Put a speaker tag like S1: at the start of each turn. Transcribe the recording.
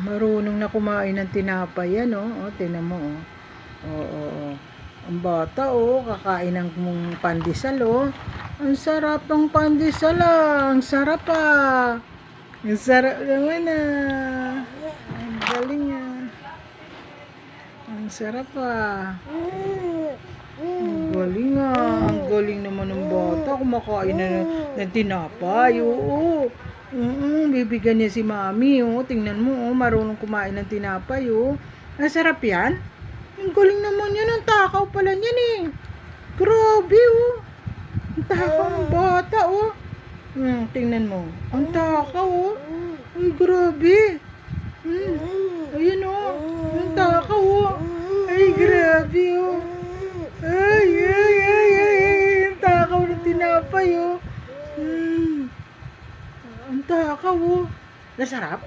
S1: Marunong na kumain ng tinapay yan, oh. Oh, tingnan mo, oh. Oo. Ang bata, oh, kakain ng pandesal, oh. Ang sarap ng pandesal, ah. Ang sarap, ah. Ang sarap naman, ah. Ang galing, ah. Ang sarap, ah. Ang galing, ah. Ang galing naman ng bata. Kumakain na ng tinapay, oo. Bibigyan niya si mami, oh. Tingnan mo, oh. Marunong kumain ng tinapay, oh. Ang sarap yan. Ang galing naman yan. Ang takaw pala niyan, eh. Grabe, oh. Ang takaw ng bata, oh. Tingnan mo. Ang takaw, oh. Ay, grabe. Ayan, oh. Ang takaw, oh. Ay, grabe, oh. Ay. Ang takaw ng tinapay, oh. Ang takaw, oh. Nasarap?